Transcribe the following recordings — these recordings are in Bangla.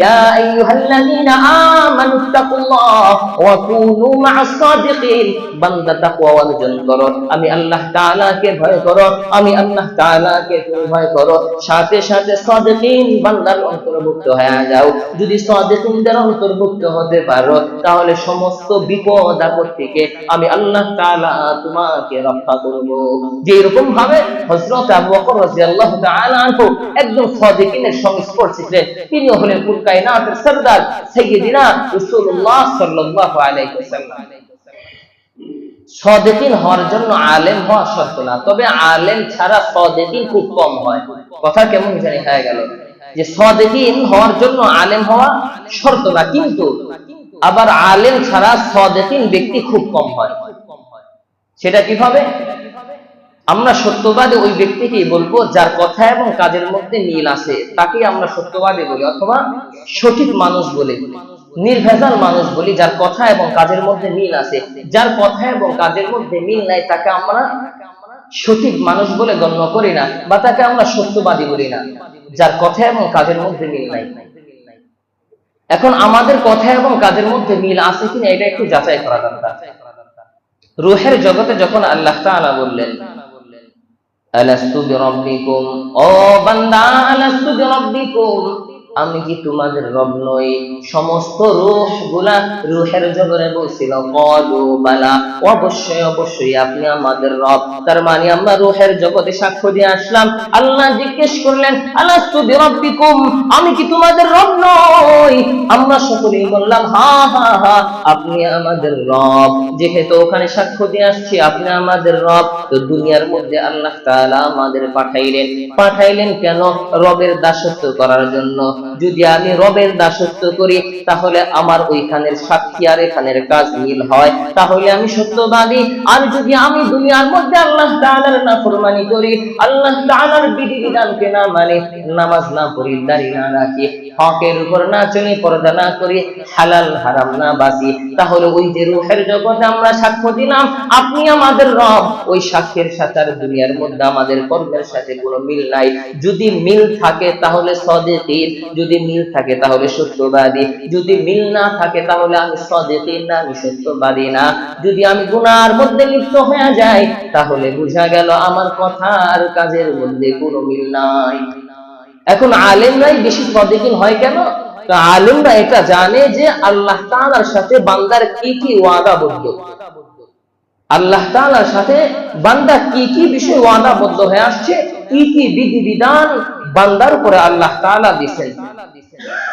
ইয়া আইয়ুহাল্লাযীনা আমানুত্তাকুল্লাহ ওয়া কুনু মা'আস সাদিকিন, বান্দা তাকওয়া অর্জন করো, আমি আল্লাহ তাআলাকে ভয় করো, আমি আল্লাহ তাআলাকে ভয় করো, সাথে সাথে সাদিকিন বান্দার অন্তর্ভুক্ত হয়ে যাও। যদি সাদিকিনদের অন্তর্ভুক্ত হতে পারো তাহলে সমস্ত বিপদ আপদ থেকে আমি আল্লাহ তাআলা তোমাকে রক্ষা করব। যে এরকম ভাবে হযরত আবু বকর রাদিয়াল্লাহু তাআলা আনহু একজন সাদিকিনের সংস্পর্শে ছিলেন। তিনি হলেন কুল কায়নাতের সরদার সাইয়্যিদিনা রাসূলুল্লাহ সাল্লাল্লাহু আলাইহি ওয়াসাল্লাম। সাদিকিন হওয়ার জন্য আলেম হওয়া শর্ত না, তবে আলেম ছাড়া সাদিকিন খুব কম হয়। কথা কেমন জানি হয়ে গেল যে সাদিকিন হওয়ার জন্য আলেম হওয়া শর্ত না, কিন্তু আবার আলেম ছাড়া সাদিকিন ব্যক্তি খুব কম হয়। সেটা কিভাবে? আমরা সত্যবাদী ওই ব্যক্তিকে বলবো যার কথা এবং কাজের মধ্যে মিল আছে, তাকে আমরা সত্যবাদী বলি, অথবা সঠিক মানুষ বলি, নির্ভেজাল মানুষ বলি, যার কথা এবং কাজের মধ্যে মিল আছে। যার কথা এবং কাজের মধ্যে মিল নাই তাকে আমরা সঠিক মানুষ বলে গণ্য করি না, বা তাকে আমরা সত্যবাদী বলি না, যার কথা এবং কাজের মধ্যে মিল নাই। এখন আমাদের কথা এবং কাজের মধ্যে মিল আছে কিনা এটা একটু যাচাই করা দরকার। রূহের জগতে যখন আল্লাহ তাআলা বললেন আলাস্তু বিরাব্বিকুম, ও বান্দা আলাস্তু বিরাব্বিকুম, আমি কি তোমাদের রব নই? সমস্ত রূহগুলা রূহের জগতে বলছিল ক্বালু বালা, অবশ্যই অবশ্যই আপনি আমাদের রব। তার মানে আমরা রূহের জগতে সাক্ষ্য দিয়ে আসলাম। আল্লাহ জিজ্ঞেস করলেন আলাস্তু বিরাব্বিকুম, আমি কি তোমাদের রব নই? আমরা সকলেই বললাম হা হা হা, আপনি আমাদের রব। যেহেতু ওখানে সাক্ষ্য দিয়ে আসছি আপনি আমাদের রব, তো দুনিয়ার মধ্যে আল্লাহ তাআলা আমাদের পাঠাইলেন কেন? রবের দাসত্ব করার জন্য। যদি আমি রবের দাসত্ব করি তাহলে আমার ওইখানের সাক্ষী আর এখানের কাজ মিল হয়, তাহলে আমি সত্যবাদী। আর যদি আমি দুনিয়ার মধ্যে আল্লাহ তাআলার নাফরমানি করি, আল্লাহ তাআলার বিধিবিধানকে না মানে, নামাজ না পড়ি, দাড়ি না রাখি, হকের উপর না চলি, পর্দা না করি, হালাল হারাম না বাঁচি, তাহলে ওই যে রূহের জগতে আমরা সাক্ষ্য দিলাম আপনি আমাদের রব, ওই সাক্ষ্যের সাথে আর দুনিয়ার মধ্যে আমাদের কর্মের সাথে কোনো মিল নাই। যদি মিল থাকে তাহলে সাদিকিন, যদি মিল থাকে তাহলে সত্যবাদী, যদি মিল না থাকে তাহলে আমি সাদিকিন না, আমি সত্যবাদী না। যদি আমি গুনার মধ্যে লিপ্ত হয়ে যাই তাহলে বোঝা গেল আমার কথা আর কাজের মধ্যে কোনো মিল নাই। এখন আলেমরাই বেশি সাদিকিন হয় কেন? তো আলেমরা এটা জানে যে আল্লাহ তাআলার সাথে বান্দার কি কি ওয়াদাবদ্ধ, আল্লাহ তাআলার সাথে বান্দা কি কি বিষয় ওয়াদাবদ্ধ হয়ে আসছে, কি কি বিধিবিধান বান্দার উপরে আল্লাহ তাআলা দিয়েছেন।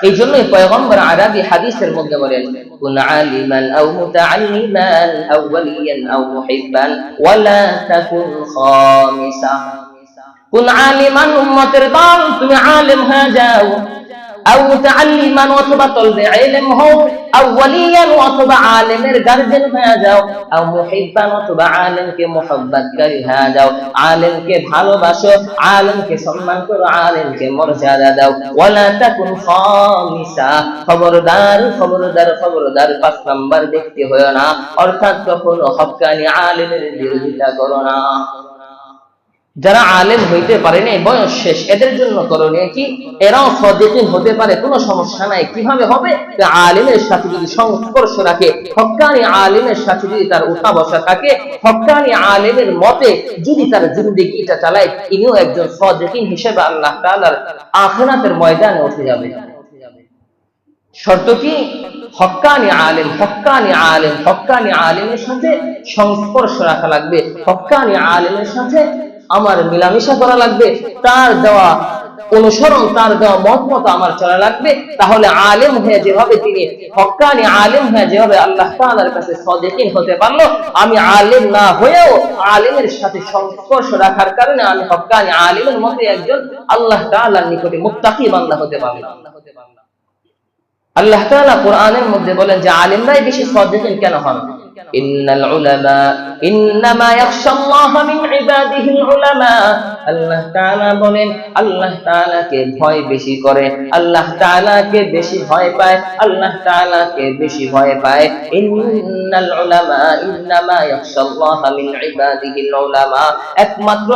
এই জন্যই পয়গম্বর আরবি হাদিসের মধ্যে বলেন কুন আলিমান আও মুতাআল্লিমান আও ওয়ালিয়ান আও মুহিব্বান ওয়ালা তাকুন খামিসা। কুন আলিমান, উম্মতের দল তুমি আলেম হয়ে যাও, আও মুতাআল্লিমান অথবা তলবে ইলম হও, আও ওয়ালিয়ান অথবা আলেমের গার্জিয়ান হয়ে যাও, আও মুহিব্বান অথবা আলেমকে মুহাব্বতকারী হয়ে যাও, আলেমকে ভালোবাসো, আলেমকে সম্মান করো, আলেমকে মর্যাদা দাও। ওয়ালা তাকুন খামিসা, খবরদার খবরদার খবরদার 5 নাম্বার ব্যক্তি হয়ো না, অর্থাৎ কখনো হক্কানি আলেমের বিরোধিতা করো না। যারা আলেম হইতে পারে না, বয়স শেষ, এদের জন্য করণীয় কি? এরাও সাদিকিন হতে পারে, কোনো সমস্যা নাই। কিভাবে হবে? আলেমের সাথে যদি সংস্পর্শ রাখে, হক্কানি আলেমের সাথে যদি তার উঠা বসা থাকে, হক্কানি আলেমের মতে যদি তার জিন্দেগিটা চালায়, ইনিও একজন সাদিকিন হিসেবে আল্লাহ তাআলার আখিরাতের ময়দানে উঠে যাবে। শর্ত কি? হক্কানি আলেম, হক্কানি আলেম, হক্কানি আলেমের সাথে সংস্পর্শ রাখা লাগবে, হক্কানি আলেমের সাথে আমার মিলামেশা করা লাগবে, তার দেওয়া অনুসরণ, তার দেওয়া মত আমার চলা লাগবে। তাহলে আলেম হয়ে যেভাবে তিনি হক্কানি আলেম হয়ে যেভাবে আল্লাহ তাআলার কাছে সাদিকিন হতে পারলো, আমি আলেম না হয়েও আলেমের সাথে সংস্পর্শ রাখার কারণে আমি হক্কানি আলেমের মতে একজন আল্লাহ তাআলার নিকটে মুত্তাকি বান্দা হতে পারলাম। আল্লাহ তাআলা কোরআনের মধ্যে বলেন যে আলেমরাই বেশি সাদিকিন কেন হন? ইন্নাল উলামা ইন্নামা ইয়াখশাল্লাহা মিন ইবাদিহিল উলামা। আল্লাহ তাআলা বলেন আল্লাহ তাআলাকে ভয় বেশি করে, আল্লাহ তাআলাকে বেশি ভয় পায়, আল্লাহ তাআলাকে বেশি ভয় পায়। ইন্নাল উলামা ইন্নামা ইয়াখশাল্লাহা মিন ইবাদিহিল উলামা, একমাত্র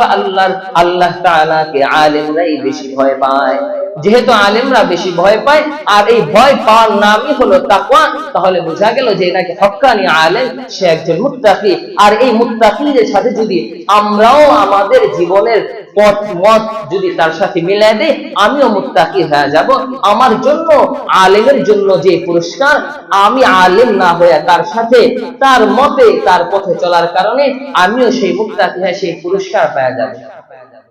আল্লাহ তাআলাকে আলেমরাই বেশি ভয় পায়। যেহেতু আলেমরা বেশি ভয় পায় আর এই ভয় পাওয়ার নামই হলো তাকওয়া, তাহলে বোঝা গেল যে নাকি হক্কানি আলেম সে একজন মুত্তাকি। আর এই মুত্তাকিদের সাথে যদি আমরাও আমাদের জীবনের পথ মত যদি তার সাথে মিলাই দেই, আমিও মুত্তাকি হয়ে যাব। আমার জন্য আলেমের জন্য যে পুরস্কার, আমি আলেম না হয়ে তার সাথে তার মতে তার পথে চলার কারণে আমিও সেই মুত্তাকি হয়ে সেই পুরস্কার পেয়ে যাব।